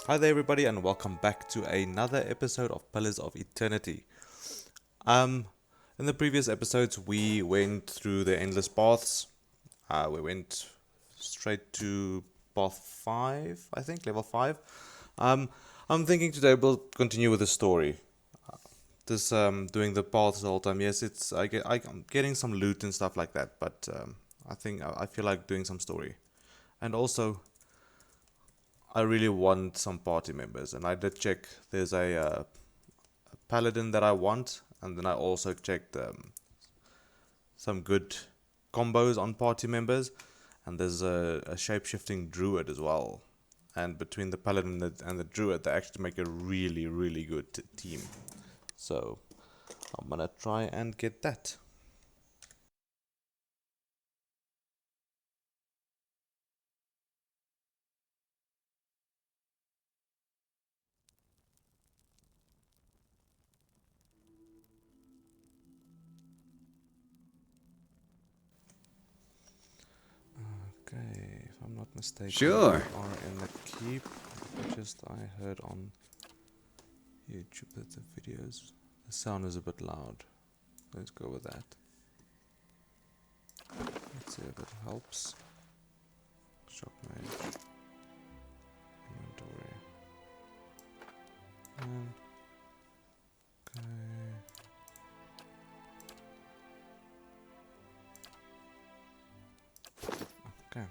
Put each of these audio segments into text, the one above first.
Hi there, everybody, and welcome back to another episode of Pillars of Eternity. Um, in the previous episodes, we went through the endless paths. We went straight to path 5, I think, level 5. Um, I'm thinking today we'll continue with the story. This doing the paths the whole time. Yes, I'm getting some loot and stuff like that, but I feel like doing some story, and also I really want some party members, and I did check. There's a paladin that I want, and then I also checked some good combos on party members, and there's a shape-shifting druid as well. And between the paladin and the druid, they actually make a really, really good team. So I'm gonna try and get that. Okay, if I'm not mistaken, Sure. we are in the keep. I heard on YouTube that the videos, the sound is a bit loud. Let's go with that. Let's see if it helps. Shock mage. Inventory. Okay. Okay.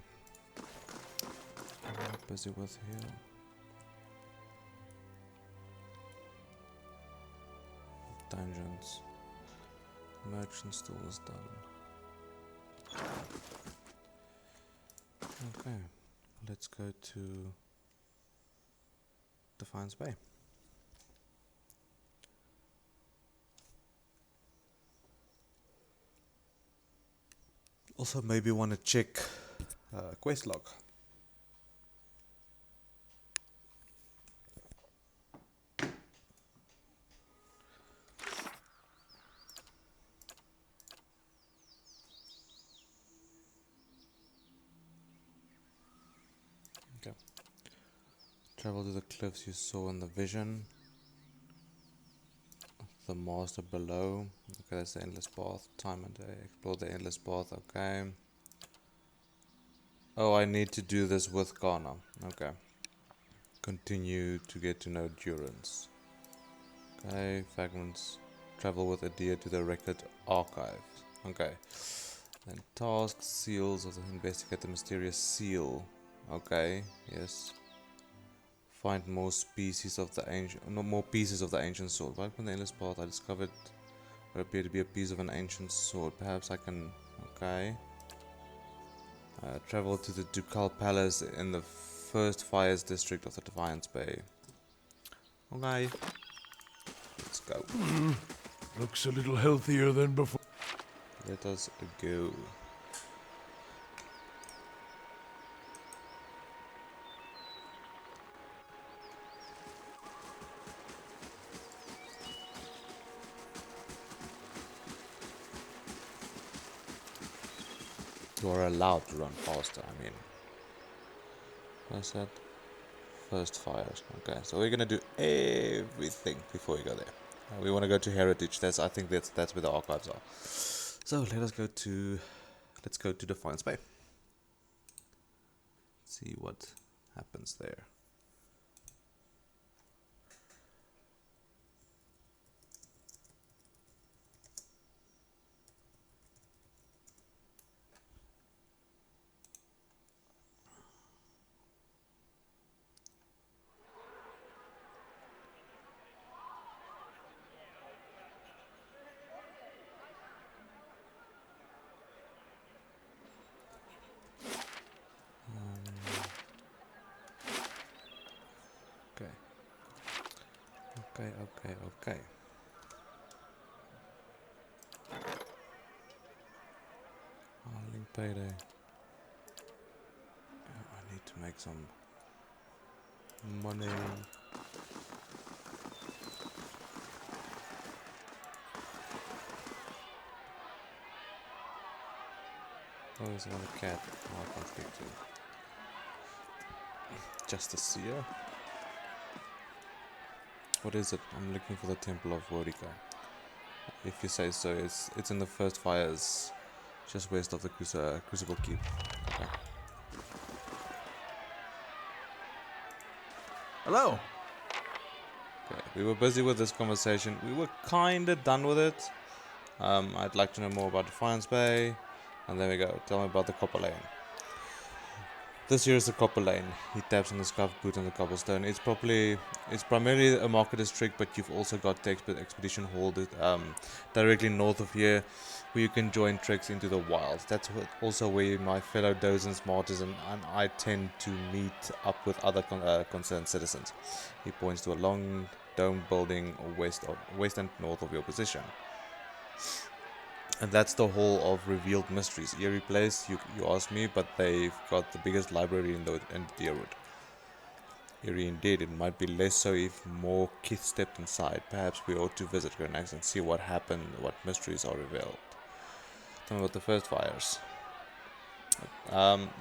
I'm not busy with here. Dungeons. Merchant stool is done. Okay. Let's go to Defiance Bay. Also, maybe want to check quest log. Okay. Travel to the cliffs you saw in the vision. The master below. Okay, that's the endless path. Time and day. Explore the endless path. Okay. Oh, I need to do this with Kaenra. Okay. Continue to get to know Durance. Okay, fragments. Travel with a deer to the record archive. Okay. Then tasks, seals of the investigate the mysterious seal. Okay, yes. Find more species of the ancient, no more pieces of the ancient sword. Right from the endless path, I discovered what appeared to be a piece of an ancient sword. Perhaps I can. Okay. Travel to the Ducal Palace in the first fires district of the Defiance Bay. Okay, let's go. Looks a little healthier than before. Let us go. You are allowed to run faster, I mean. What's that? First fires. Okay, so we're gonna do everything before we go there. We want to go to Heritage. I think that's where the archives are. So let's go to Defiance Bay. See what happens there. Okay, okay. Link payday. I need to make some money. Oh, there's another cat. Oh, I can't speak to. Just a seer. What is it? I'm looking for the Temple of Wordica. If you say so, it's in the first fires, just west of the Crucible Keep. Okay. Hello. Okay, we were busy with this conversation. We were kinda done with it. I'd like to know more about Defiance Bay. And there we go. Tell me about the Copperlane. This here is the Copperlane. He taps on the scuffed boot on the cobblestone. It's primarily a marketer's trick, but you've also got the expedition hall directly north of here, where you can join treks into the wilds. That's also where my fellow dozens, martyrs, and I tend to meet up with other concerned citizens. He points to a long domed building west and north of your position. And that's the Hall of Revealed Mysteries. Eerie place, you ask me, but they've got the biggest library in Deerwood. Eerie indeed, it might be less so if more Kith stepped inside. Perhaps we ought to visit Grenax and see what happened, what mysteries are revealed. Tell me about the first fires.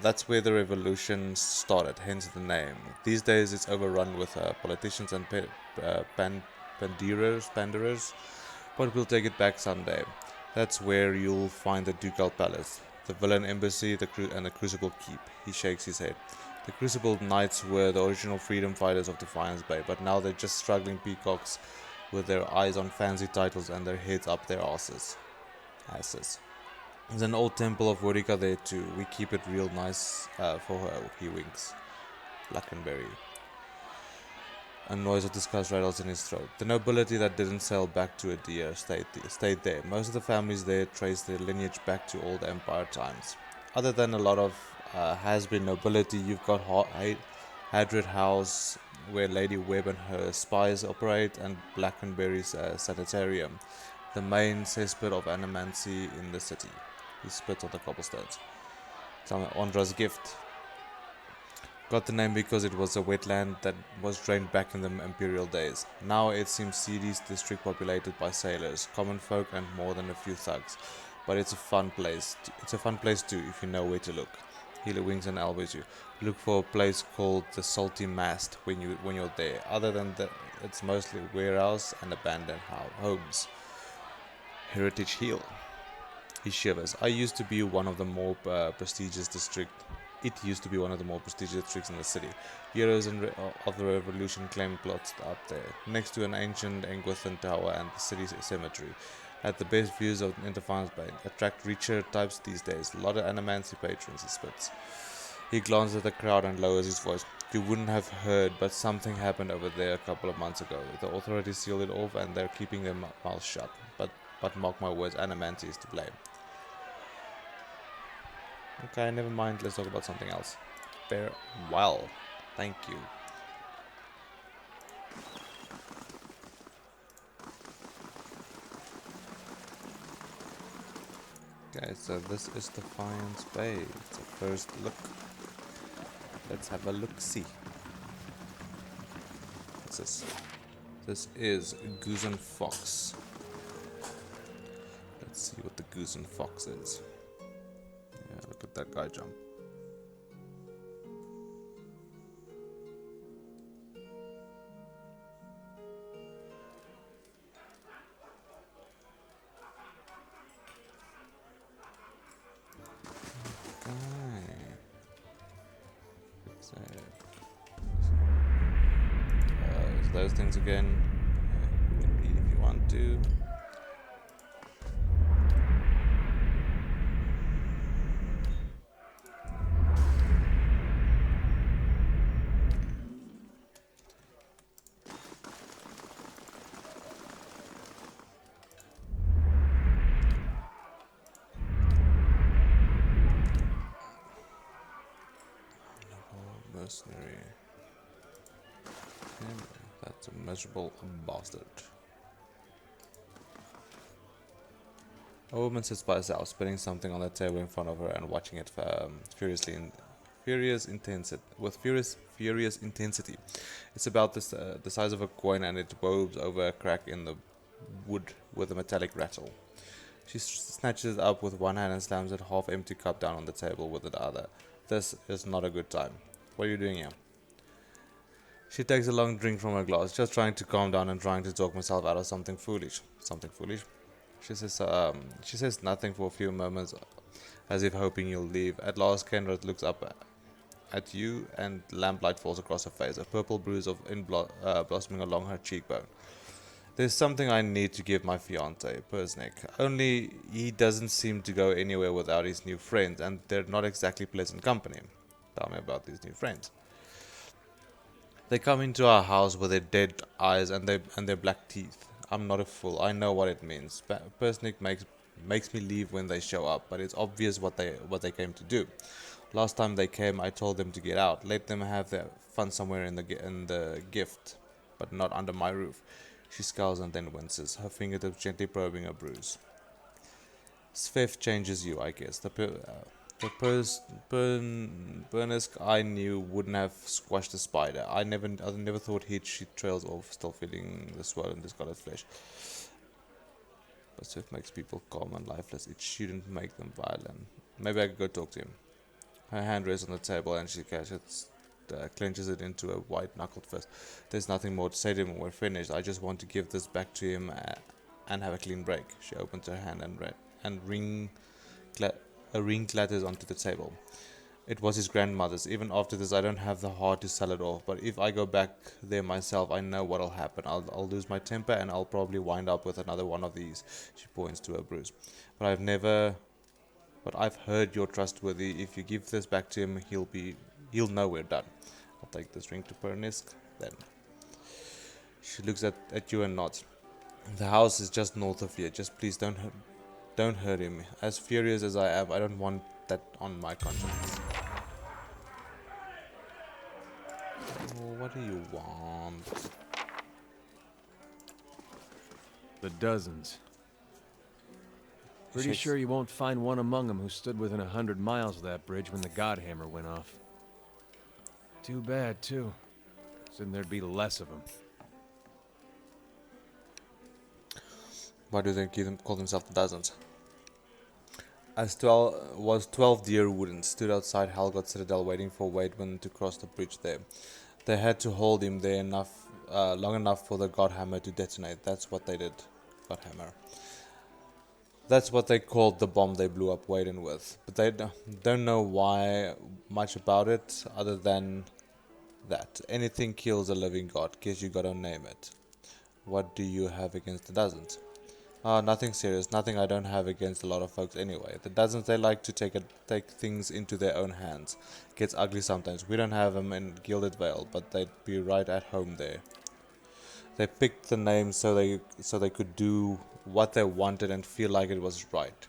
That's where the revolution started, hence the name. These days it's overrun with politicians and panderers, but we'll take it back someday. That's where you'll find the Ducal Palace, the Villain Embassy, and the Crucible Keep. He shakes his head. The Crucible Knights were the original freedom fighters of Defiance Bay, but now they're just struggling peacocks with their eyes on fancy titles and their heads up their asses. There's an old temple of Wordica there too. We keep it real nice for her, he winks. Blackenberry. A noise of disgust rattles in his throat. The nobility that didn't sail back to Adia stayed there. Most of the families there trace their lineage back to old empire times. Other than a lot of has-been nobility, you've got Hadrid House, where Lady Webb and her spies operate, and Blackenberry's sanitarium, the main cesspit of animancy in the city. He spits on the cobblestones. Tell me, Ondra's gift. Got the name because it was a wetland that was drained back in the imperial days. Now it seems City's district populated by sailors, common folk, and more than a few thugs. But it's a fun place. It's a fun place too if you know where to look. He winks and elbows you. Look for a place called the Salty Mast when you're there. Other than that, it's mostly warehouse and abandoned homes. Heritage Hill. He shivers. It used to be one of the more prestigious districts in the city. Heroes of the Revolution claimed plots up there, next to an ancient Engwithan tower and the city's cemetery. Had the best views of Defiance Bay. Attract richer types these days. A lot of animancy patrons, he spits. He glances at the crowd and lowers his voice. You wouldn't have heard, but something happened over there a couple of months ago. The authorities sealed it off and they're keeping their mouths shut. But mark my words, animancy is to blame. Okay, never mind. Let's talk about something else. Farewell. Thank you. Okay, so this is Defiance Bay. It's a first look. Let's have a look-see. What's this? This is Goose and Fox. Let's see what the Goose and Fox is. Yeah, look at that guy jump. Those things again. You can read if you want to. Mercenary. That's a miserable bastard. A woman sits by herself, spinning something on the table in front of her and watching it furious intensity. It's about the size of a coin and it wobbles over a crack in the wood with a metallic rattle. She snatches it up with one hand and slams a half-empty cup down on the table with the other. This is not a good time. What are you doing here? She takes a long drink from her glass, just trying to calm down and trying to talk myself out of something foolish. Something foolish? She says nothing for a few moments, as if hoping you'll leave. At last, Kaenra looks up at you, and lamplight falls across her face, a purple bruise of blossoming along her cheekbone. There's something I need to give my fiancé, Persnick. Only he doesn't seem to go anywhere without his new friends, and they're not exactly pleasant company. Tell me about these new friends. They come into our house with their dead eyes and their black teeth. I'm not a fool. I know what it means. Persnick makes me leave when they show up, but it's obvious what they came to do. Last time they came, I told them to get out. Let them have their fun somewhere in the gift, but not under my roof. She scowls and then winces, her fingertips gently probing a bruise. Svef changes you, I guess. Burnesk I knew wouldn't have squashed a spider. I never thought he'd shoot trails off, still feeling the swollen, discolored flesh. But Svef makes people calm and lifeless. It shouldn't make them violent. Maybe I could go talk to him. Her hand rests on the table and she clenches it into a white-knuckled fist. There's nothing more to say to him when we're finished. I just want to give this back to him and have a clean break. She opens her hand and a ring clatters onto the table. It was his grandmother's. Even after this, I don't have the heart to sell it off. But if I go back there myself, I know what'll happen. I'll lose my temper and I'll probably wind up with another one of these. She points to a bruise. But I've heard you're trustworthy. If you give this back to him, he'll know we're done. I'll take this ring to Pernisk, then. She looks at you and nods. The house is just north of here. Just please don't hurt him. As furious as I am, I don't want that on my conscience. Oh, what do you want? The dozens. Pretty sure you won't find one among them who stood within 100 miles of that bridge when the Godhammer went off. Too bad, too. Then there'd be less of them. Why do they call themselves the dozens? As 12 deer wooden stood outside Helgot Citadel waiting for Waidman to cross the bridge there. They had to hold him there long enough for the Godhammer to detonate. That's what they did. Godhammer. That's what they called the bomb they blew up Waden with. But they don't know why much about it other than that. Anything kills a living god. Guess you gotta name it. What do you have against the dozens? Nothing serious. Nothing I don't have against a lot of folks anyway. The dozens, they like to take things into their own hands. Gets ugly sometimes. We don't have them in Gilded Vale, but they'd be right at home there. They picked the name so they could do what they wanted and feel like it was right.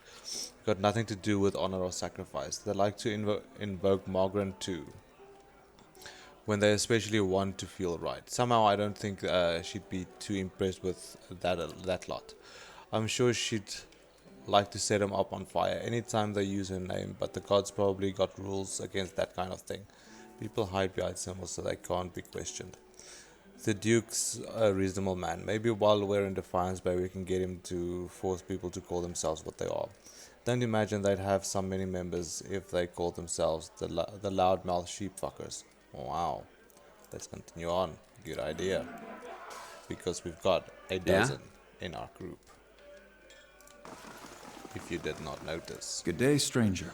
Got nothing to do with honor or sacrifice. They like to invoke Margaret too, when they especially want to feel right. Somehow I don't think she'd be too impressed with that lot. I'm sure she'd like to set him up on fire anytime they use her name, but the gods probably got rules against that kind of thing. People hide behind symbols so they can't be questioned. The Duke's a reasonable man. Maybe while we're in Defiance Bay we can get him to force people to call themselves what they are. Don't imagine they'd have so many members if they called themselves the loudmouth sheepfuckers. Wow. Let's continue on. Good idea. Because we've got a dozen in our group. If you did not notice. Good day, stranger.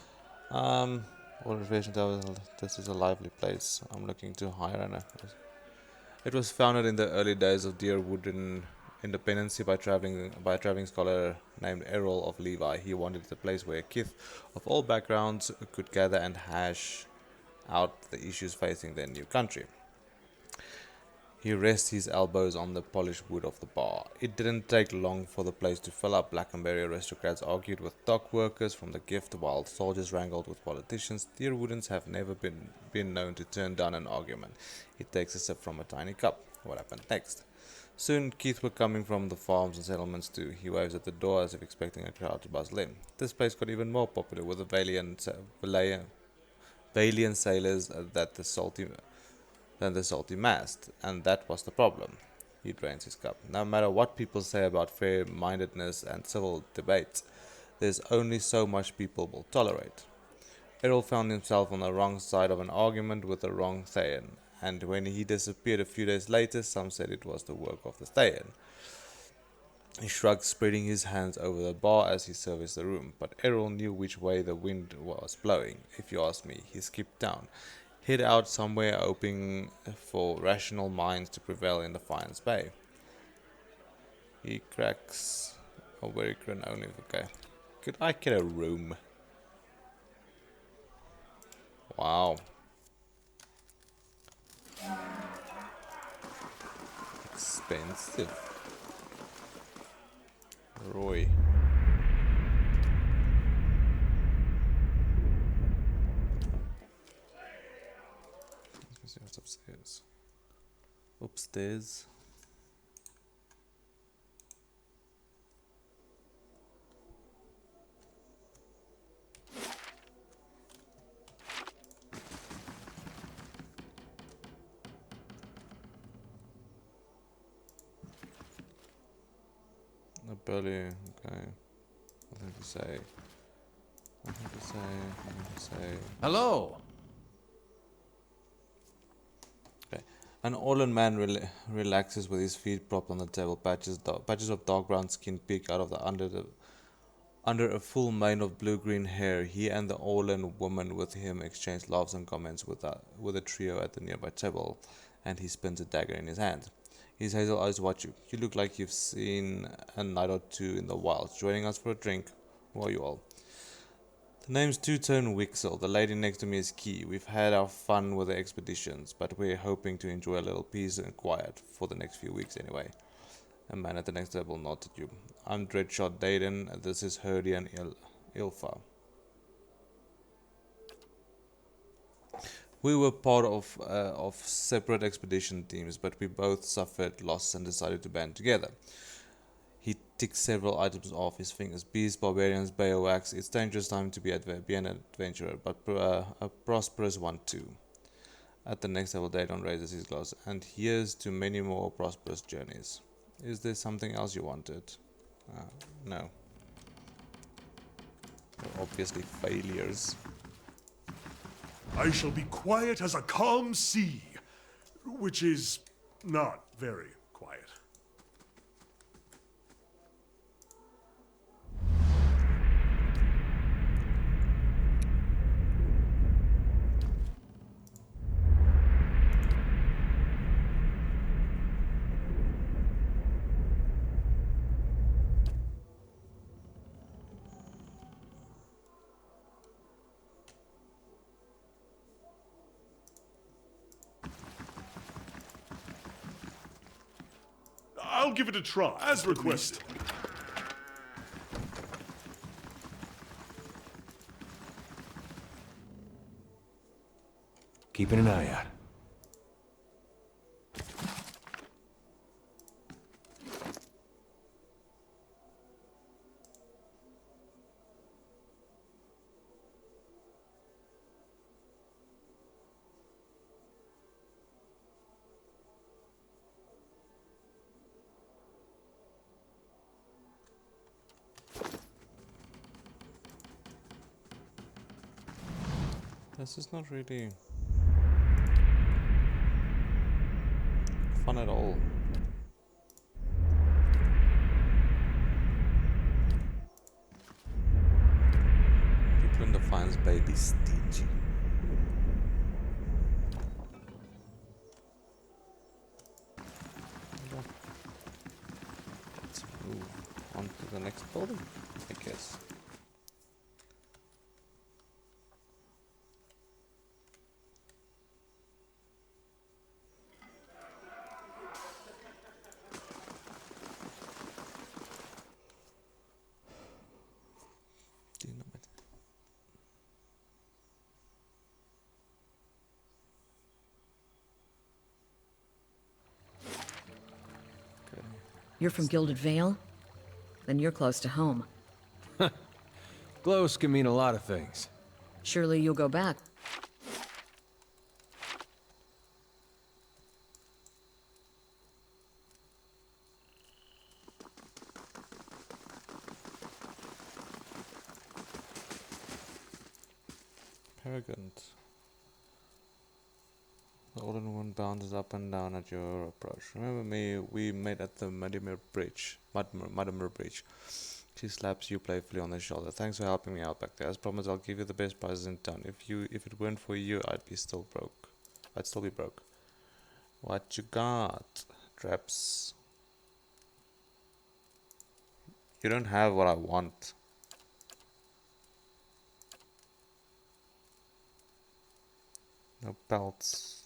All information tells us this is a lively place. I'm looking to hire an. It was founded in the early days of Deerwood independency by a traveling scholar named Errol of Levi. He wanted a place where kith of all backgrounds could gather and hash out the issues facing their new country. He rests his elbows on the polished wood of the bar. It didn't take long for the place to fill up. Blackenberry aristocrats argued with dock workers from the gift, while soldiers wrangled with politicians. Deerwoodens have never been known to turn down an argument. He takes a sip from a tiny cup. What happened next? Soon, Keith were coming from the farms and settlements too. He waves at the door as if expecting a crowd to bustle in. This place got even more popular with the Valian sailors than the salty mast, and that was the problem. He drains his cup. No matter what people say about fair-mindedness and civil debate, there's only so much people will tolerate. Errol found himself on the wrong side of an argument with the wrong Thayan, and when he disappeared a few days later, some said it was the work of the Thayan. He shrugged, spreading his hands over the bar as he serviced the room, but Errol knew which way the wind was blowing. If you ask me, he skipped down, head out somewhere, hoping for rational minds to prevail in Defiance Bay. He cracks. Oh, very only. Okay. Could I get a room? Wow. Expensive. Roy. Let's see what's upstairs. Upstairs. A belly, okay. Nothing to say. Nothing to say. Nothing to say. Hello! Okay. An Orlan man relaxes with his feet propped on the table. Patches of dark brown skin peek out of the under a full mane of blue-green hair. He and the Orlan woman with him exchange laughs and comments with a trio at the nearby table, and he spins a dagger in his hand. His hazel eyes watch you. You look like you've seen a night or two in the wilds. Joining us for a drink? Who are you all? The name's Two-Tone Wixel. The lady next to me is Key. We've had our fun with the expeditions, but we're hoping to enjoy a little peace and quiet for the next few weeks anyway. A man at the next table nods at you. I'm Dreadshot Dayden. This is Herdy and Ilfa. We were part of separate expedition teams, but we both suffered loss and decided to band together. He ticks several items off his fingers. Beasts, barbarians, bayowax. It's dangerous time to be an adventurer, but a prosperous one too. At the next level, Daedon raises his glass, and here's to many more prosperous journeys. Is there something else you wanted? No. We're obviously failures. I shall be quiet as a calm sea, which is not very quiet. I'll give it a try, as requested. Keeping an eye out. This is not really fun at all. People in Defiance Bay be stingy. Let's move on to the next building, I guess. You're from Gilded Vale? Then you're close to home. Close can mean a lot of things. Surely you'll go back. Arrogant. Golden one bounces up and down at your approach. Remember me? We met at the Muddimer Bridge. Muddimer Bridge. She slaps you playfully on the shoulder. Thanks for helping me out back there. As promised, I'll give you the best prizes in town. If it weren't for you, I'd still be broke. What you got? Traps. You don't have what I want. No pelts.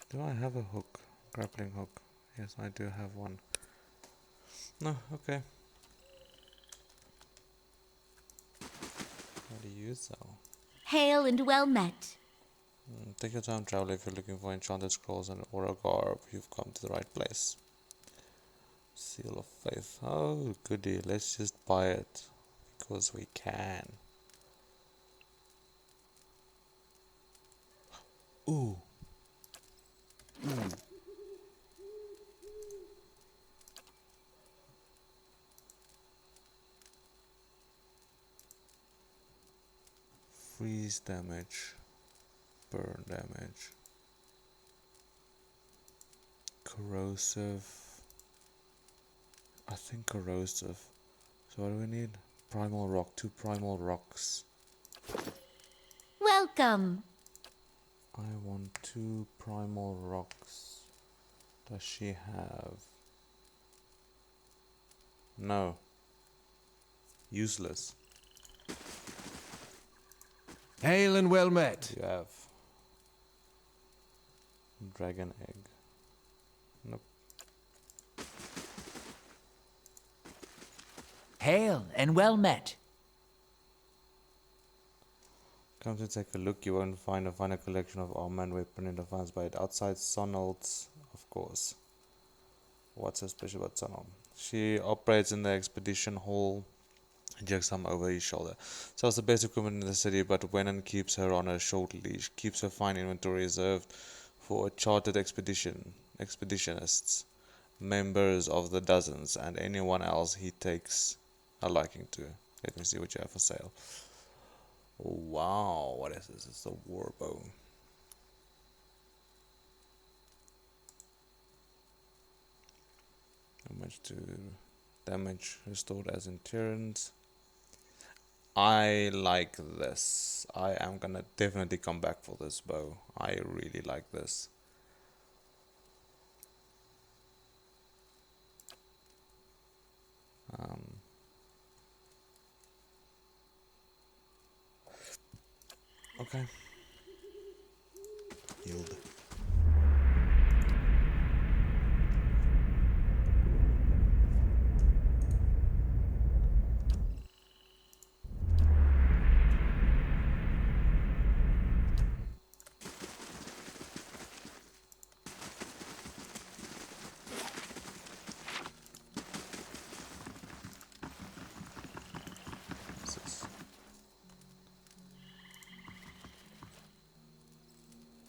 Do I have a hook? Grappling hook. Yes, I do have one. No, okay. What do you sell? Hail and well met. Take your time, traveler. If you're looking for enchanted scrolls and aura garb, you've come to the right place. Seal of faith. Oh, goody. Let's just buy it. Because we can. Ooh. Freeze damage. Burn damage. Corrosive. I think corrosive. So what do we need? Primal rock. 2 primal rocks. Welcome. I want 2 primal rocks. Does she have? No. Useless. Hail and well met. You have dragon egg. Nope. Hail and well met. Come to take a look. You won't find a finer collection of armor and weapon in Defiance Bay. Outside Sonald's, of course. What's so special about Sonald? She operates in the expedition hall. Jerks some over his shoulder. Sells the best equipment in the city, but Wenon keeps her on a short leash. Keeps her fine inventory reserved for chartered expeditionists, members of the dozens, and anyone else he takes a liking to. Let me see what you have for sale. Oh, wow, what is this? It's a war bow. How much to damage restored as endurance? I like this. I am gonna definitely come back for this bow. I really like this. Okay. Yield.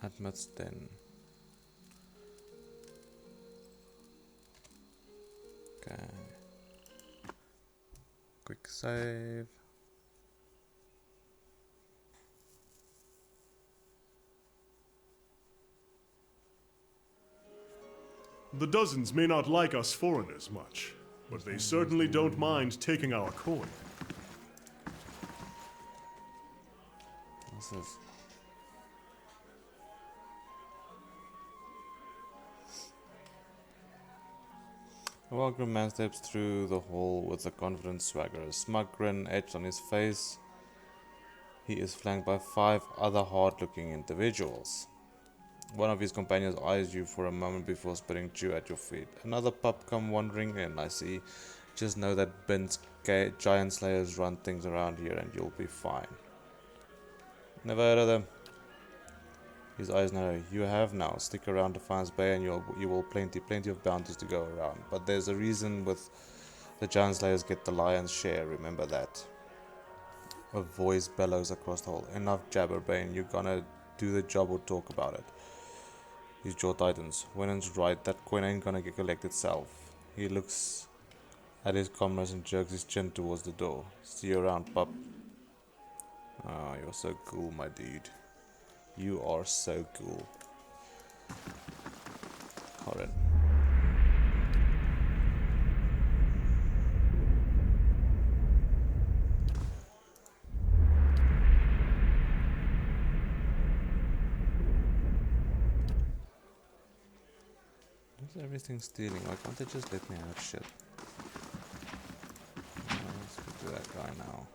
Admits then. Okay. Quick save. The dozens may not like us foreigners much, but they certainly don't mind taking our coin. What's this? A well-groomed man steps through the hall with a confident swagger, a smug grin etched on his face. He is flanked by 5 other hard-looking individuals. One of his companions eyes you for a moment before spitting dew at your feet. Another pup come wandering in, I see. Just know that Bin's giant slayers run things around here and you'll be fine. Never heard of them. His eyes narrow. You have now. Stick around Defiance Bay and you will plenty of bounties to go around. But there's a reason with the giant slayers get the lion's share, remember that. A voice bellows across the hall. Enough jabberbane, you're gonna do the job or talk about it. His jaw tightens. Wenon's right, that coin ain't gonna get collected itself. He looks at his comrades and jerks his chin towards the door. See you around, pup. Oh, you're so cool, my dude. You are so cool. Corin. What's everything stealing? Why can't they just let me have shit? Let's go to that guy now.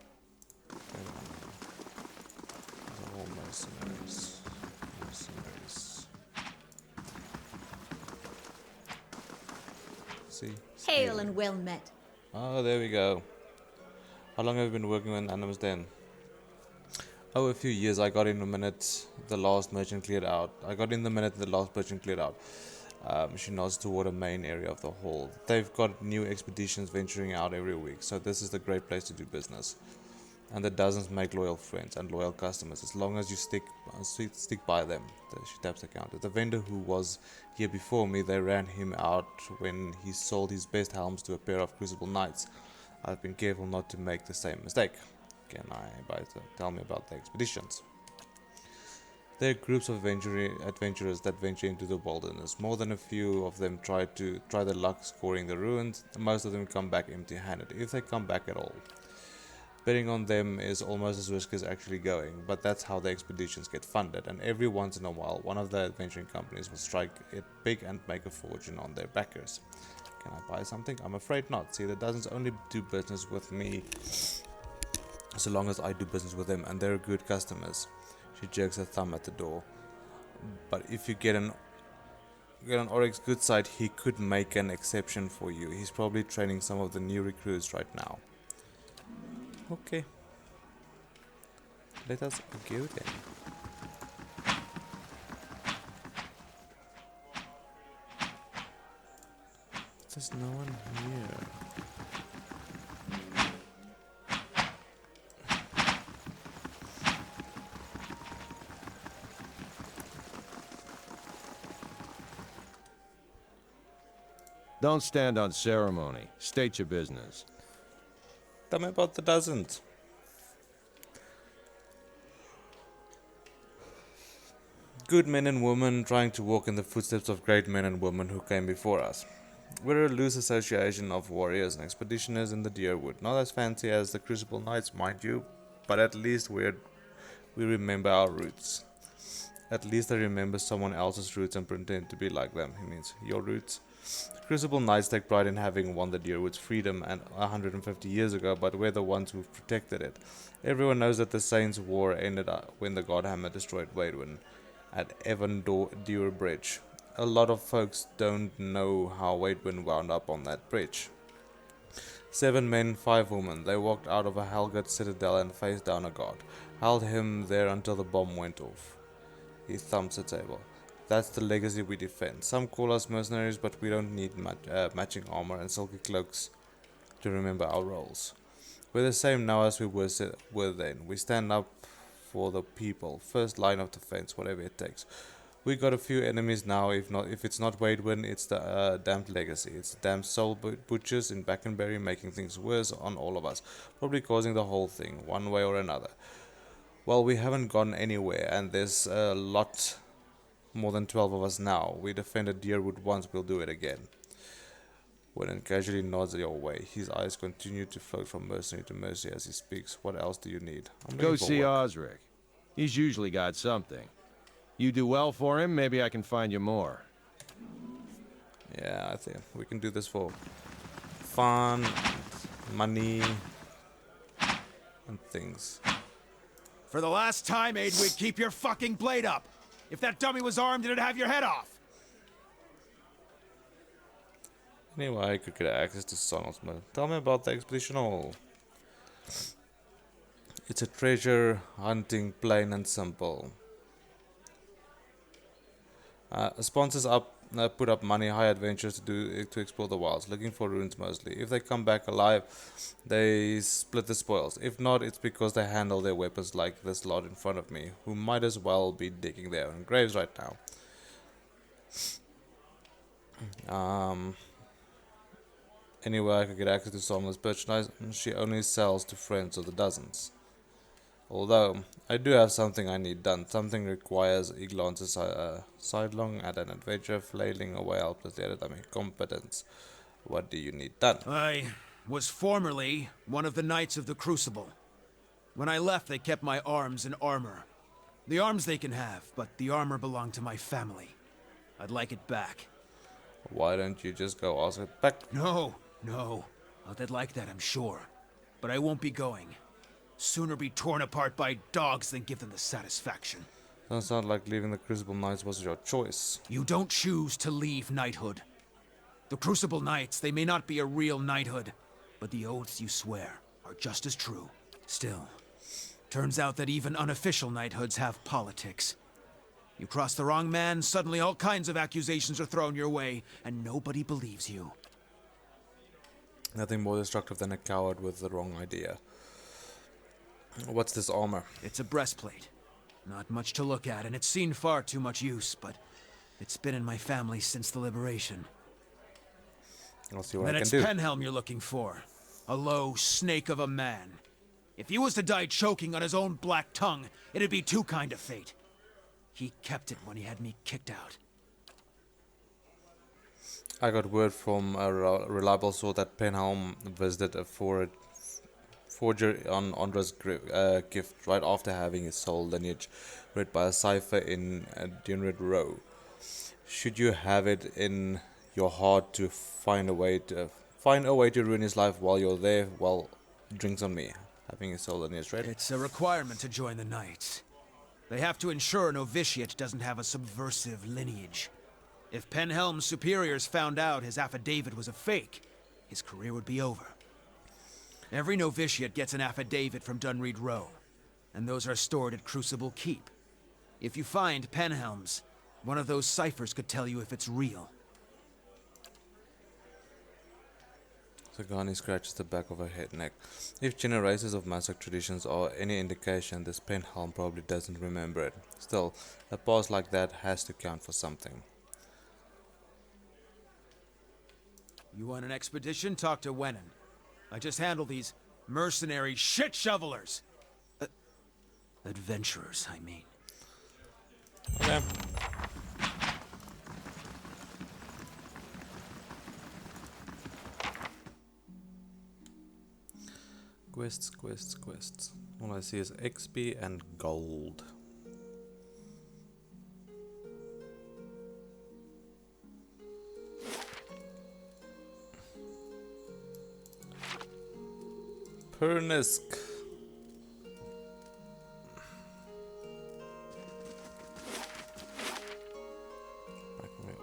Wait a minute. The whole mercenaries. Mercenaries. See? Hail Stealing. and well met. Oh, there we go. How long have you been working on Animus Den? Oh, a few years. I got in the minute the last merchant cleared out. She nods toward a main area of the hall. They've got new expeditions venturing out every week, so this is the great place to do business. And the dozens make loyal friends and loyal customers as long as you stick by them. She taps the counter. The vendor who was here before me, they ran him out when he sold his best helms to a pair of Crucible Knights. I've been careful not to make the same mistake. Can I tell me about the expeditions? They're groups of adventurers that venture into the wilderness. More than a few of them try their luck scoring the ruins. Most of them come back empty-handed, if they come back at all. Betting on them is almost as risky as actually going, but that's how the expeditions get funded, and every once in a while one of the adventuring companies will strike it big and make a fortune on their backers. Can I buy something? I'm afraid not. See, the dozens only do business with me so long as I do business with them, and they're good customers. She jerks her thumb at the door. But if you get on Oryx's good side, he could make an exception for you. He's probably training some of the new recruits right now. Okay. Let us go then. There's no one here. Don't stand on ceremony. State your business. Tell me about the dozens. Good men and women trying to walk in the footsteps of great men and women who came before us. We're a loose association of warriors and expeditioners in the Deerwood. Not as fancy as the Crucible Knights, mind you, but at least we remember our roots. At least I remember someone else's roots and pretend to be like them. He means your roots. The Crucible Knights take pride in having won the Deerwood's freedom 150 years ago, but we're the ones who've protected it. Everyone knows that the Saints' War ended when the Godhammer destroyed Waidwen at Evan-Dure Bridge. A lot of folks don't know how Waidwen wound up on that bridge. 7 men, 5 women. They walked out of a Helgut citadel and faced down a god. Held him there until the bomb went off. He thumps the table. That's the legacy we defend. Some call us mercenaries, but we don't need matching armor and silky cloaks to remember our roles. We're the same now as we were then. We stand up for the people. First line of defense, whatever it takes. We got a few enemies now. If it's not Waidwen, it's the damned legacy. It's the damned soul butchers in Backenberry making things worse on all of us. Probably causing the whole thing, one way or another. Well, we haven't gone anywhere, and there's a lot more than 12 of us now. We defended Deerwood once, we'll do it again. Wennon casually nods your way. His eyes continue to float from mercenary to mercy as he speaks. What else do you need? Go see Osric. He's usually got something. You do well for him, maybe I can find you more. Yeah, I think we can do this for fun, money, and things. For the last time, Aidwig, keep your fucking blade up! If that dummy was armed, it'd have your head off! Anyway, I could get access to Sonal's mode. Tell me about the expedition hall. It's a treasure hunting, plain and simple. Sponsors put up money, hire adventurers to explore the wilds, looking for ruins mostly. If they come back alive, they split the spoils. If not, it's because they handle their weapons like this lot in front of me, who might as well be digging their own graves right now. Anywhere I could get access to Salma's merchandise, she only sells to friends of the dozens. Although, I do have something I need done. Something requires a glance sidelong at an adventure, flailing away helplessly at my competence. What do you need done? I was formerly one of the Knights of the Crucible. When I left, they kept my arms and armor. The arms they can have, but the armor belonged to my family. I'd like it back. Why don't you just go ask it back? No. Oh, they'd like that, I'm sure. But I won't be going. Sooner be torn apart by dogs than give them the satisfaction. Doesn't sound like leaving the Crucible Knights was your choice. You don't choose to leave knighthood. The Crucible Knights, they may not be a real knighthood, but the oaths you swear are just as true. Still, turns out that even unofficial knighthoods have politics. You cross the wrong man, suddenly all kinds of accusations are thrown your way, and nobody believes you. Nothing more destructive than a coward with the wrong idea. What's this armor? It's a breastplate. Not much to look at, and it's seen far too much use, but it's been in my family since the liberation. I'll see what Then I can it's do. Penhelm you're looking for. A low snake of a man. If he was to die choking on his own black tongue, it'd be too kind of fate. He kept it when he had me kicked out. I got word from a reliable source that Penhelm visited a forger on Andra's gift right after having his soul lineage read by a cipher in Dunrid Row. Should you have it in your heart to find a way to ruin his life while you're there, well, drinks on me. Having his soul lineage read. It's a requirement to join the Knights. They have to ensure a novitiate doesn't have a subversive lineage. If Penhelm's superiors found out his affidavit was a fake, his career would be over. Every novitiate gets an affidavit from Dunreed Row, and those are stored at Crucible Keep. If you find Penhelm's, one of those ciphers could tell you if it's real. Sagani scratches the back of her head neck. If generations of massacre traditions are any indication, this Penhelm probably doesn't remember it. Still, a past like that has to count for something. You want an expedition? Talk to Wennon. I just handle these mercenary shit shovelers. Adventurers, I mean. Okay. Quests. All I see is XP and gold. Pernisk.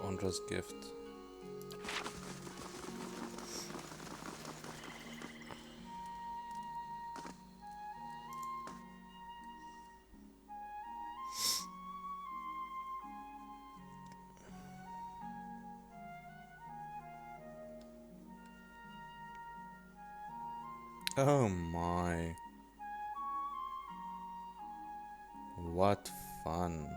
Andra's gift. Oh my. What fun.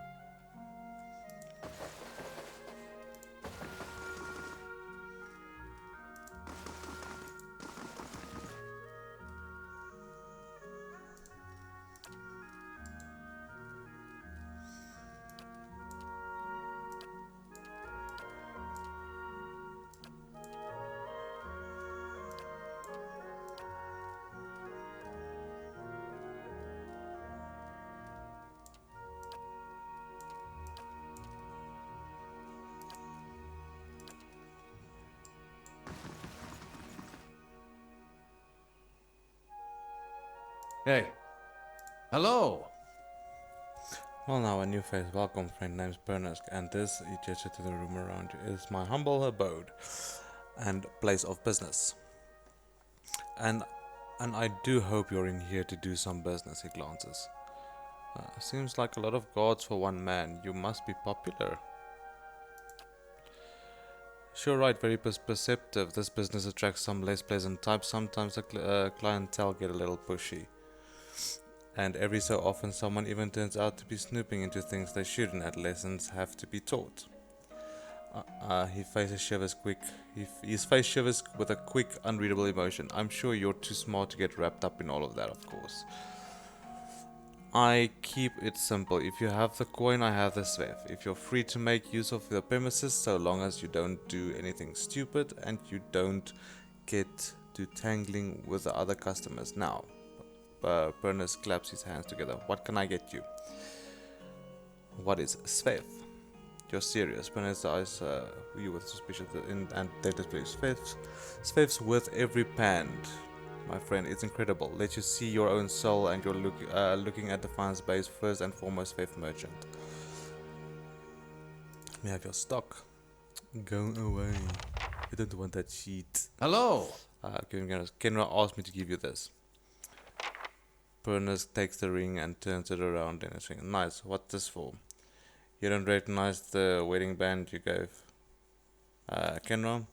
Hey. Hello. Well now, a new face. Welcome, friend. Name's Pernisk, and this, he gestured to the room around you, is my humble abode and place of business. And I do hope you're in here to do some business, he glances. Seems like a lot of guards for one man. You must be popular. Sure, right, very perceptive. This business attracts some less pleasant types. Sometimes the clientele get a little pushy. And every so often someone even turns out to be snooping into things they shouldn't. Adolescents have to be taught. His face shivers quick. His face shivers with a quick, unreadable emotion. I'm sure you're too smart to get wrapped up in all of that, of course. I keep it simple. If you have the coin, I have the svev. If you're free to make use of the premises, so long as you don't do anything stupid and you don't get to tangling with the other customers. Now, Berners claps his hands together. What can I get you? What is svev? You're serious. Berners eyes you with suspicion and they display svev's worth every pound. My friend, it's incredible. Let you see your own soul, and you're looking at Defiance Bay's first and foremost faith merchant. Let me have your stock. Go away. I don't want that sheet. Hello. Kaenra asked me to give you this. Berners takes the ring and turns it around in his finger. Nice. What's this for? You don't recognize the wedding band you gave Kaenra?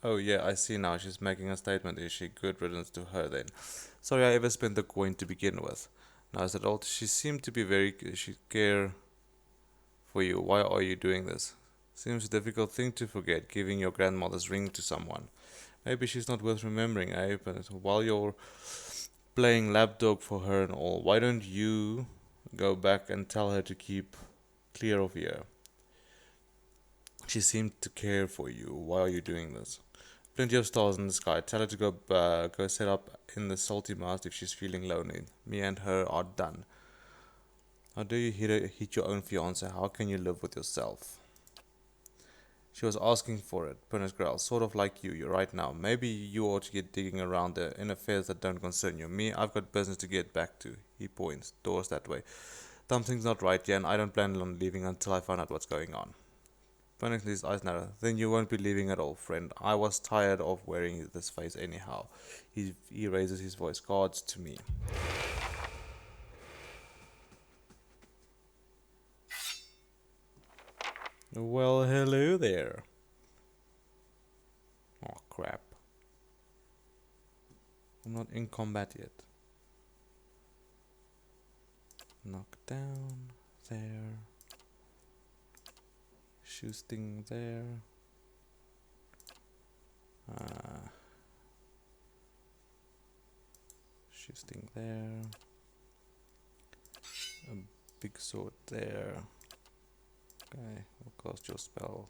Oh yeah, I see now. She's making a statement. Is she? Good riddance to her then. Sorry I ever spent the coin to begin with. Now is that all? She seemed to be she care for you. Why are you doing this? Seems a difficult thing to forget, giving your grandmother's ring to someone. Maybe she's not worth remembering, eh? But while you're playing lapdog for her and all, why don't you go back and tell her to keep clear of here? She seemed to care for you. Why are you doing this? Plenty of stars in the sky. Tell her to go set up in the salty mast if she's feeling lonely. Me and her are done. How do you hit your own fiancé? How can you live with yourself? She was asking for it. Berners growled. Sort of like you. You're right now. Maybe you ought to get digging around in affairs that don't concern you. Me, I've got business to get back to. He points. Doors that way. Something's not right here, and I don't plan on leaving until I find out what's going on. Berners' eyes narrow. Then you won't be leaving at all, friend. I was tired of wearing this face anyhow. He raises his voice. Guards to me. Well, hello there. Oh, crap. I'm not in combat yet. Knock down. There. Shooting there. Shooting there. A big sword there. Okay, we'll cast your spell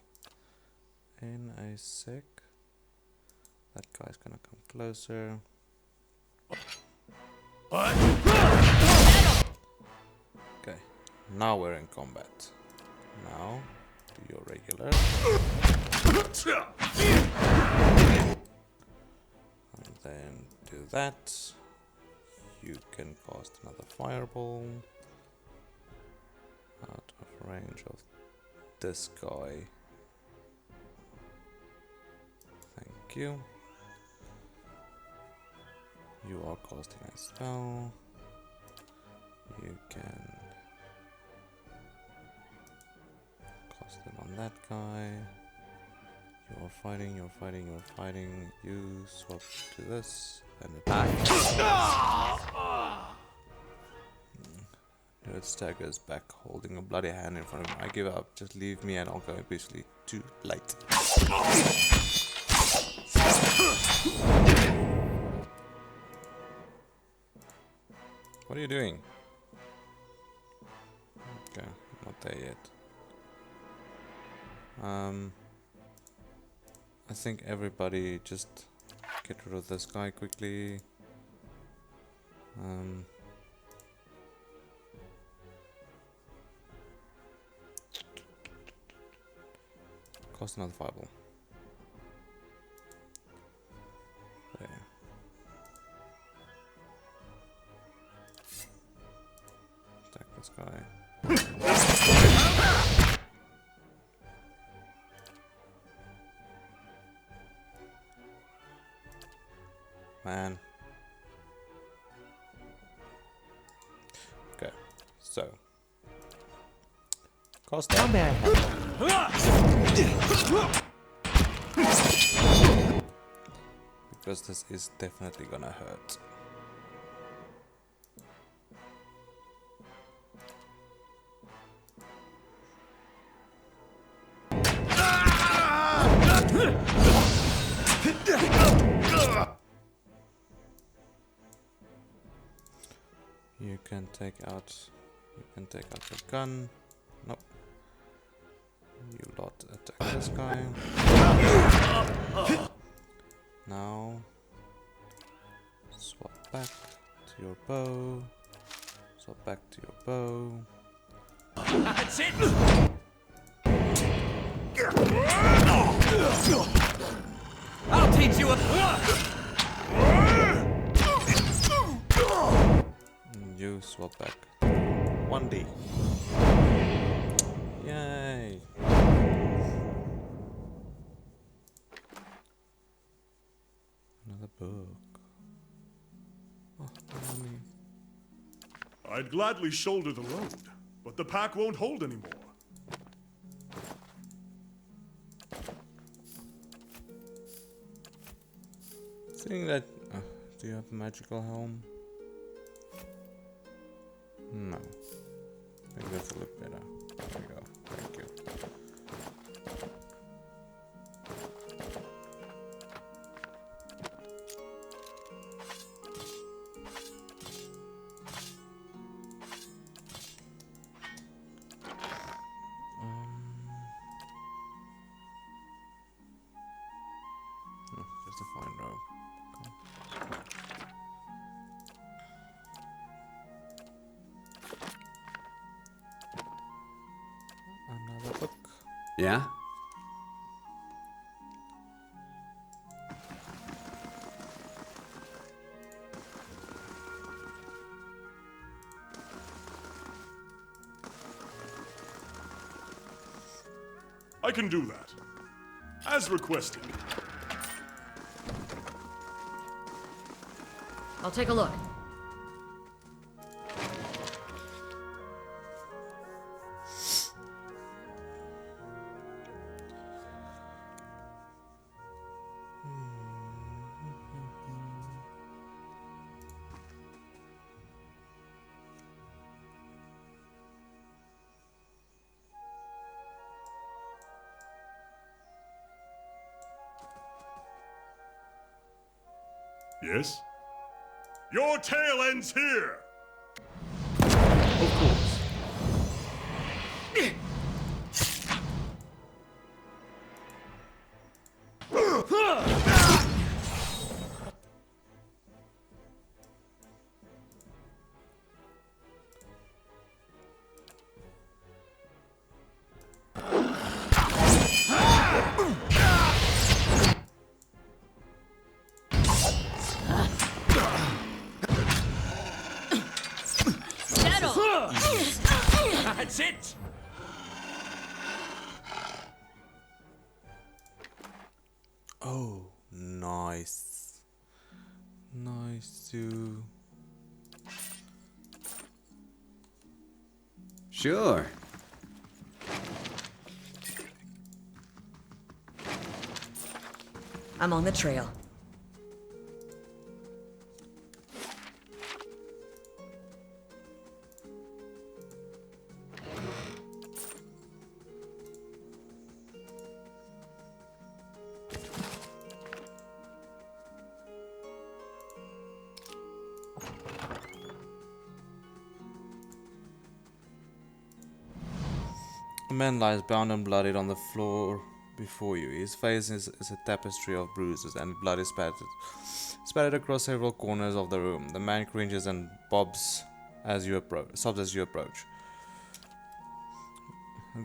in a sec. That guy's gonna come closer. Okay, now we're in combat. Now, do your regular. And then do that. You can cast another fireball. Out of range of this guy. Thank you. You are casting a spell. You can cast it on that guy. You're fighting, you're fighting, you're fighting. You swap to this and it staggers back, holding a bloody hand in front of him. I give up. Just leave me and I'll go basically to plight. What are you doing? Okay, not there yet. I think everybody just get rid of this guy quickly. Cost another fireball. There. Attack this guy. Man. Okay, so. Cost down there. Because this is definitely gonna hurt. You can take out the gun. Nope. You lot attack this guy. Now swap back to your bow. Swap back to your bow. That's it! I'll teach you a... You swap back. 1D. Yay! Another book. Oh, money. I'd gladly shoulder the load, but the pack won't hold anymore. Seeing that, do you have a magical helm? No. I think this will look better. There we go. Thank you. Just a fine robe. Another book. Yeah? I can do that. As requested. I'll take a look. Yes? Your tale ends here! Of course. That's it! Oh, nice. Nice too. Sure. I'm on the trail. A man lies bound and bloodied on the floor before you. His face is a tapestry of bruises, and blood is spattered across several corners of the room. The man cringes and sobs as you approach.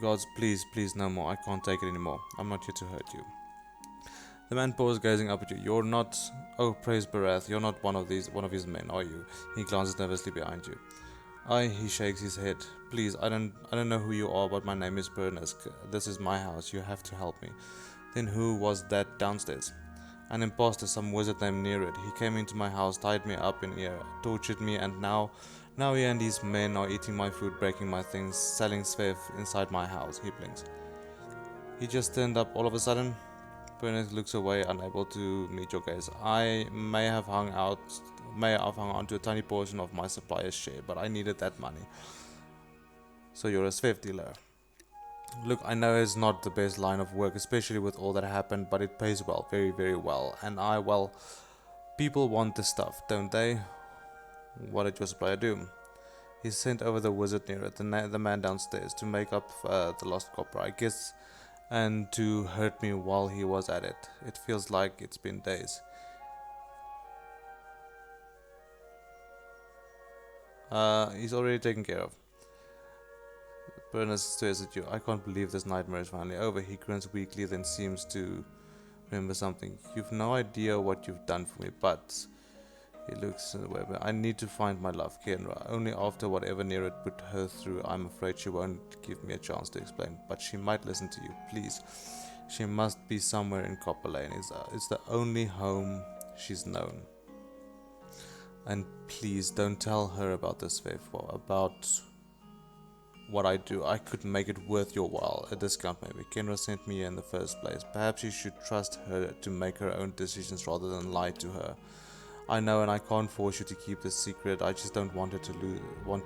Gods, please, please, no more. I can't take it anymore. I'm not here to hurt you. The man pauses, gazing up at you. You're not. Oh, praise Barath. You're not one of his men, are you? He glances nervously behind you. He shakes his head. Please, I don't know who you are, but my name is Bernisk. This is my house. You have to help me. Then who was that downstairs? An impostor, some wizard named Nerid. He came into my house, tied me up in here, tortured me, and now he and his men are eating my food, breaking my things, selling Svev inside my house. He blinks. He just turned up all of a sudden. Bernisk looks away, unable to meet your gaze. I may have hung on to a tiny portion of my supplier's share, but I needed that money. So you're a Svev dealer. Look, I know it's not the best line of work, especially with all that happened, but it pays well, very, very well. And well, people want this stuff, don't they? What did your supplier do? He sent over the wizard near it, the man downstairs, to make up the lost copper, I guess, and to hurt me while he was at it. It feels like it's been days. He's already taken care of. Berners stares at you. I can't believe this nightmare is finally over. He grins weakly, then seems to remember something. You've no idea what you've done for me, but... He looks in the web. I need to find my love, Kaenra. Only after whatever near it put her through. I'm afraid she won't give me a chance to explain, but she might listen to you. Please. She must be somewhere in Copperlane. It's the only home she's known. And please don't tell her about this, Faithful. About what I do. I could make it worth your while. A discount maybe. Kaenra sent me here in the first place. Perhaps you should trust her to make her own decisions rather than lie to her. I know, and I can't force you to keep this secret. I just don't want her to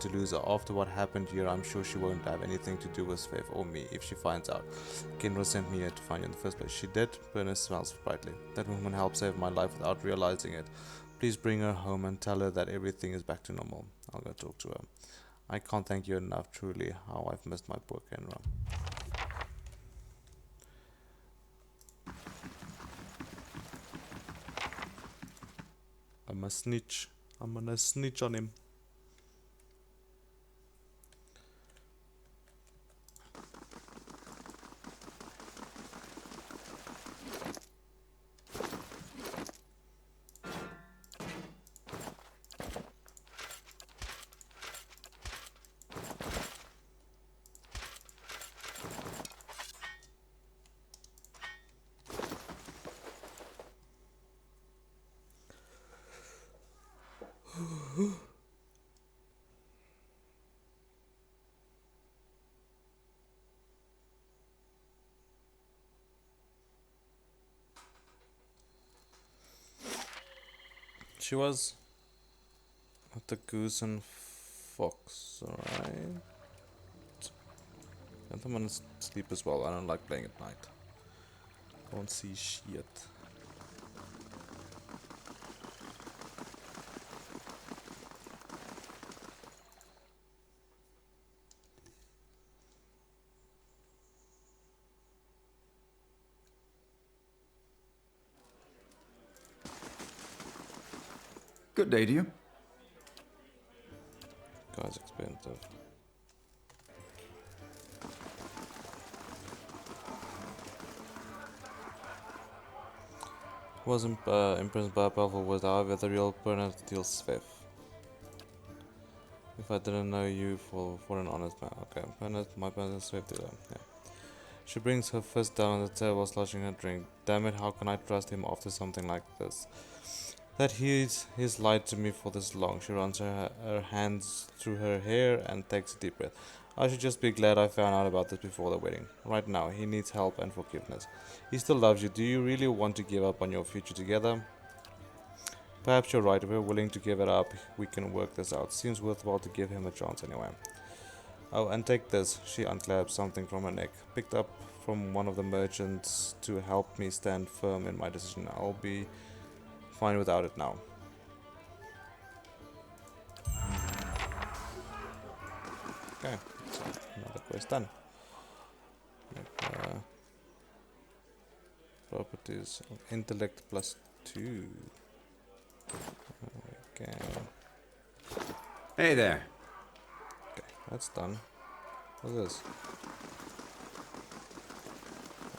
lose her. After what happened here, I'm sure she won't have anything to do with Faith or me if she finds out. Kaenra sent me here to find you in the first place. She did. Berners smiles brightly. That woman helped save my life without realizing it. Please bring her home and tell her that everything is back to normal. I'll go talk to her. I can't thank you enough, truly, how I've missed my poor Kaenra. I'm a snitch. I'm gonna snitch on him. She was at the Goose and Fox, alright. And I'm gonna sleep as well. I don't like playing at night. Can't see shit. Good day to you. Guy's expensive. Wasn't impressed by how powerful was, however, the real Bernard steals Svev. If I didn't know you for an honest man. Okay, Bernard, my Bernard Svev dealer. Yeah. She brings her fist down on the table while sloshing her drink. Damn it, how can I trust him after something like this? That he's lied to me for this long. She runs her hands through her hair and takes a deep breath. I should just be glad I found out about this before the wedding. Right now, he needs help and forgiveness. He still loves you. Do you really want to give up on your future together? Perhaps you're right. If we're willing to give it up, we can work this out. Seems worthwhile to give him a chance anyway. Oh, and take this. She unclaps something from her neck. Picked up from one of the merchants to help me stand firm in my decision. I'll be fine without it now. Okay, so another quest done. Properties of intellect +2. Okay. Hey there. Okay, that's done. What's this?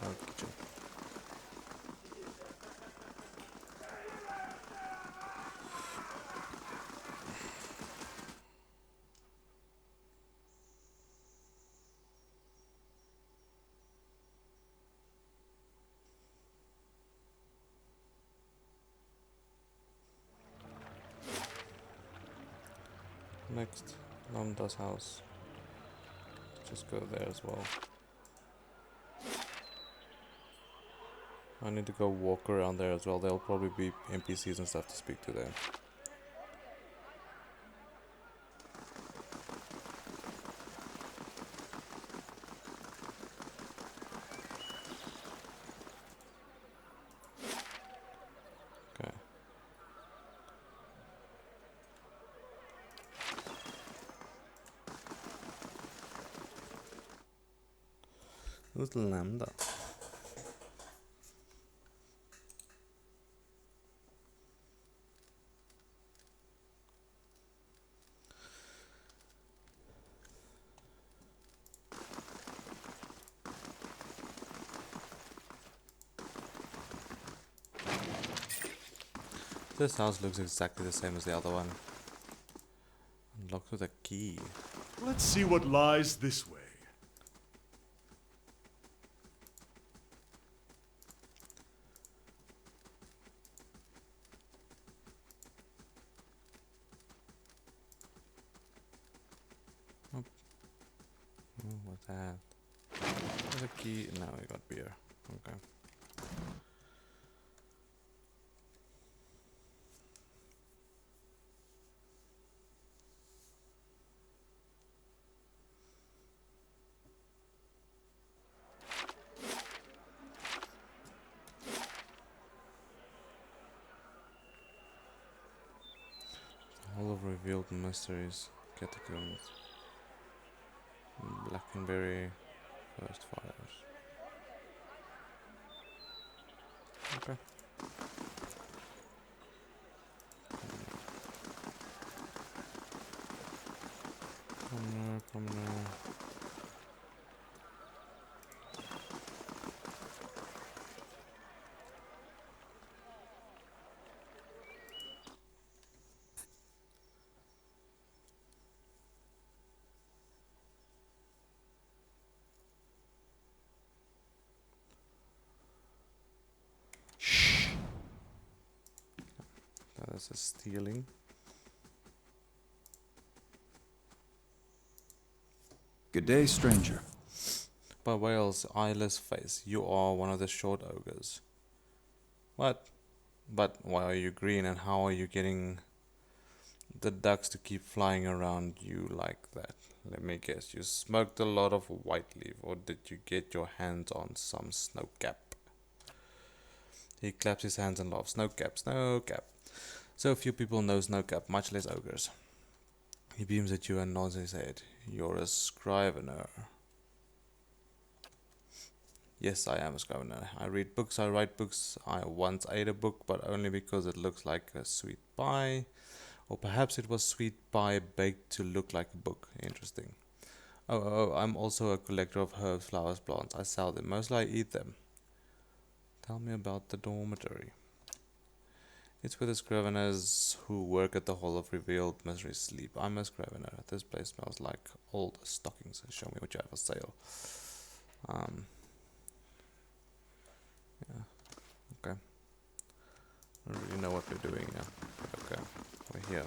Oh, kitchen. Next, Lambda's house. Just go there as well. I need to go walk around there as well. There'll probably be NPCs and stuff to speak to there. Who's Lambda? This house looks exactly the same as the other one. Unlocked with a key. Let's see what lies this way. Oh, what's that? There's a key. Now we got beer. Okay. Hall of Revealed Mysteries, Catacombs, Blackenberry, First Fires. Okay. Come there. That is stealing. Good day, stranger. By Whale's eyeless face, you are one of the short ogres. What? But why are you green, and how are you getting the ducks to keep flying around you like that? Let me guess, you smoked a lot of white leaf, or did you get your hands on some snowcap? He claps his hands and laughs. Snowcap, snowcap. So few people know snowcap, much less ogres. He beams at you and nods his head. You're a scrivener. Yes, I am a scrivener. I read books, I write books. I once ate a book, but only because it looks like a sweet pie. Or perhaps it was sweet pie baked to look like a book. Interesting. Oh, I'm also a collector of herbs, flowers, plants. I sell them. Mostly I eat them. Tell me about the dormitory. It's where the scriveners who work at the Hall of Revealed Mysteries sleep. I'm a scrivener. This place smells like old stockings. Show me what you have for sale. Yeah. Okay. I don't really know what we're doing here. Okay. We're here.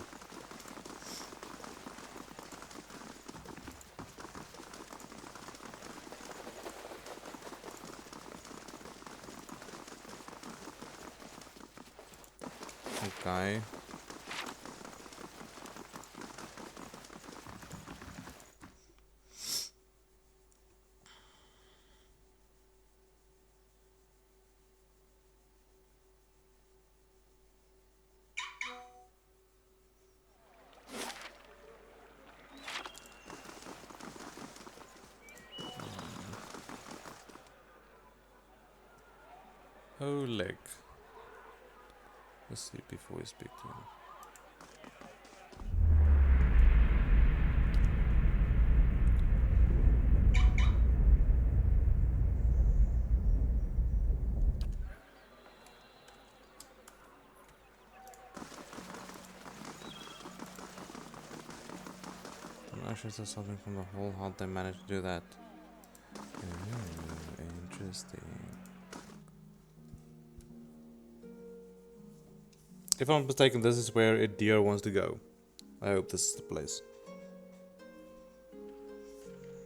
Okay. Oleg. Let's see before we speak to him. I'm sure there's something from the hole. How'd they manage to do that? Interesting. If I'm mistaken, this is where a deer wants to go. I hope this is the place.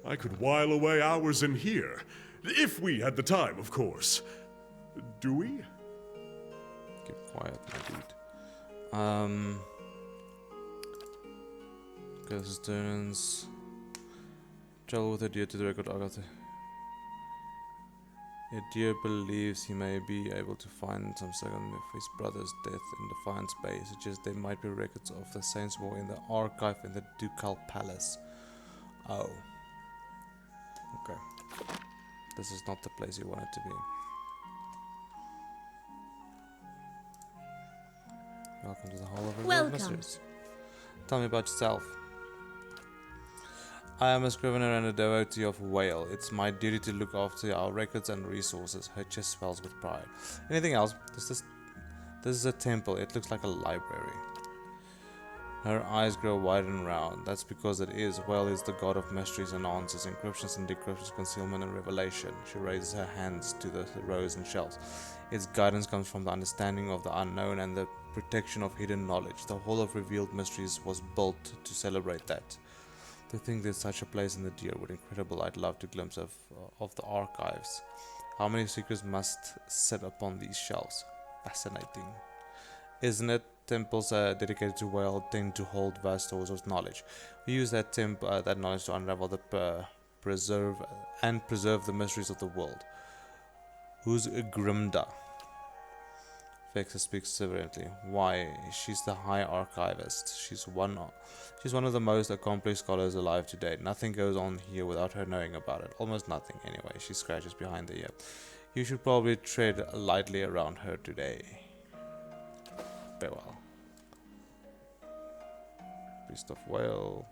I could while away hours in here. If we had the time, of course. Do we? Keep quiet, my dude. Students. Travel with a deer to the record Agatha. A deer believes he may be able to find some second of his brother's death in Defiance Bay. Suggests there might be records of the Saints' War in the archive in the Ducal Palace. Oh. Okay. This is not the place you want it to be. Welcome to the Hall of Revealed Welcome. Mysteries. Tell me about yourself. I am a scrivener and a devotee of Whale. It's my duty to look after our records and resources. Her chest swells with pride. Anything else? This is a temple. It looks like a library. Her eyes grow wide and round. That's because it is. Whale is the god of mysteries and answers, encryptions and decryptions, concealment and revelation. She raises her hands to the rows and shelves. Its guidance comes from the understanding of the unknown and the protection of hidden knowledge. The Hall of Revealed Mysteries was built to celebrate that. To think there's such a place in the deer would incredible. I'd love to glimpse of the archives. How many secrets must sit upon these shelves? Fascinating. Isn't it? Temples dedicated to Whale tend to hold vast stores of knowledge. We use that knowledge to unravel preserve the mysteries of the world. Who's Grimda? Vexa speaks severely. Why? She's the High Archivist. She's one of the most accomplished scholars alive today. Nothing goes on here without her knowing about it. Almost nothing, anyway. She scratches behind the ear. You should probably tread lightly around her today. Farewell. Priest of Whale.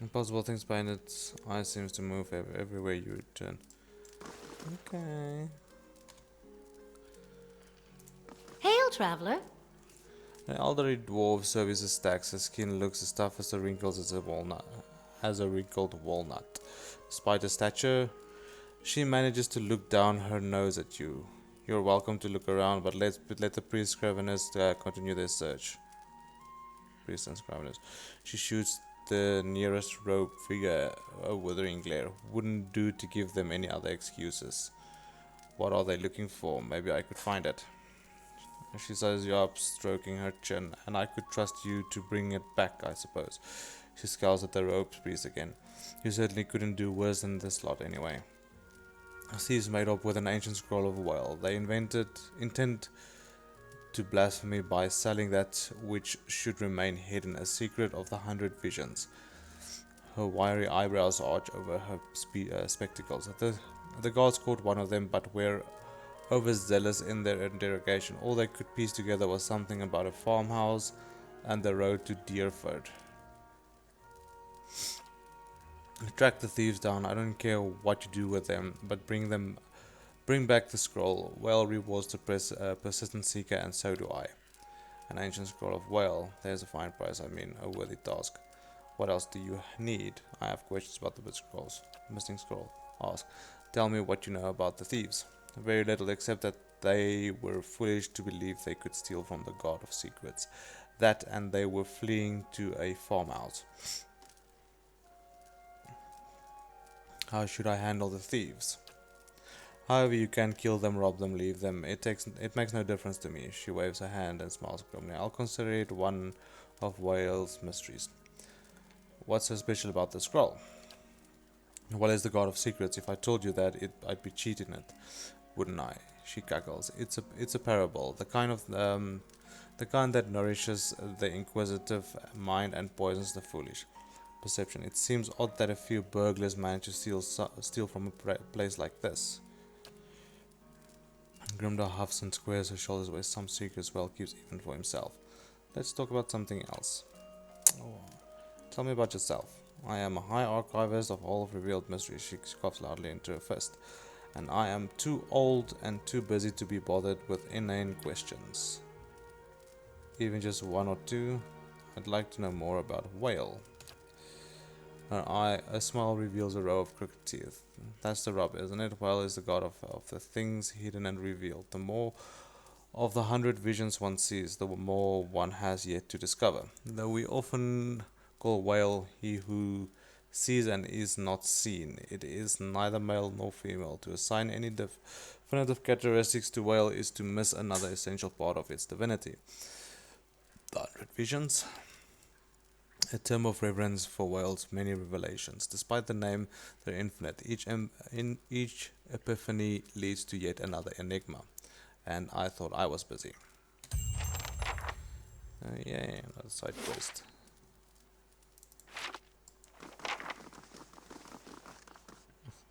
Impossible things behind its eye seems to move everywhere you turn. Okay. Hail, traveler. An elderly dwarf surveys his stacks. His skin looks as tough as the wrinkles as a wrinkled walnut. Despite her stature, she manages to look down her nose at you. You're welcome to look around, but let the priest scriveners continue their search. Priest and scriveners. She shoots the nearest robed figure a withering glare. Wouldn't do to give them any other excuses. What are they looking for? Maybe I could find it. She sizes you up, stroking her chin, and I could trust you to bring it back, I suppose. She scowls at the robed priest again. You certainly couldn't do worse than this lot anyway. Thieves made up with an ancient scroll of Whale. They intend to blasphemy by selling that which should remain hidden, a secret of the 100 visions. Her wiry eyebrows arch over her spectacles. The guards caught one of them, but were overzealous in their interrogation. All they could piece together was something about a farmhouse and the road to Deerford. Track the thieves down. I don't care what you do with them, but bring back the scroll. Whale rewards the persistent seeker, and so do I. An ancient scroll of Whale. There's a fine price, a worthy task. What else do you need? I have questions about the missing scroll. Ask. Tell me what you know about the thieves. Very little, except that they were foolish to believe they could steal from the God of Secrets. That, and they were fleeing to a farmhouse. How should I handle the thieves? However you can, kill them, rob them, leave them. It makes no difference to me. She waves her hand and smiles grimly. I'll consider it one of Whale's mysteries. What's so special about the scroll? Well, is the God of Secrets. If I told you that, I'd be cheating it, wouldn't I? She cackles. It's a parable, the kind that nourishes the inquisitive mind and poisons the foolish. Perception. It seems odd that a few burglars manage to steal from a place like this. Grimda huffs and squares her shoulders where some secrets Whale keeps even for himself. Let's talk about something else. Tell me about yourself. I am a high archivist of all of revealed mysteries. She coughs loudly into her fist. And I am too old and too busy to be bothered with inane questions. Even just one or two. I'd like to know more about Whale. A smile reveals a row of crooked teeth. That's the rub, isn't it? Whale is the god of the things hidden and revealed. The more of the 100 visions one sees, the more one has yet to discover. Though we often call Whale he who sees and is not seen, it is neither male nor female. To assign any Definitive characteristics to whale is to miss another essential part of its divinity. The 100 visions. A term of reverence for whales, many revelations. Despite the name, they're infinite. Each epiphany leads to yet another enigma. And I thought I was busy. Yeah, another side quest.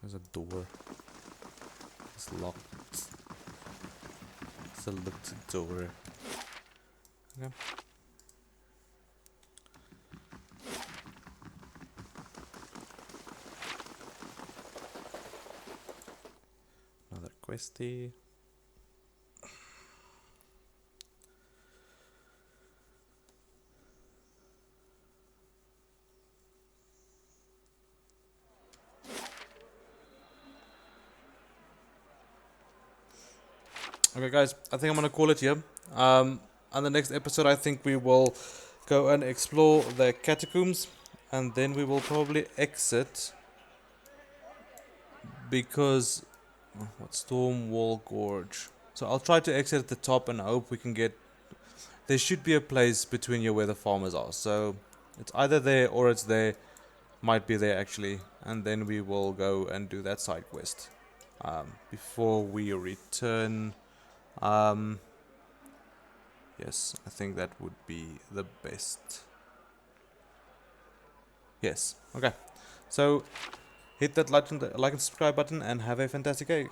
There's a door. It's locked. It's a locked door. Okay. Another questy. Okay guys, I think I'm gonna call it here. On the next episode I think we will go and explore the catacombs, and then we will probably exit because what, Stormwall Gorge. So I'll try to exit at the top and hope we can get, there should be a place between here where the farmers are, so it's either there or it's there, might be there actually, and then we will go and do that side quest before we return. Yes, I think that would be the best. Yes, okay. So hit that like and subscribe button and have a fantastic day.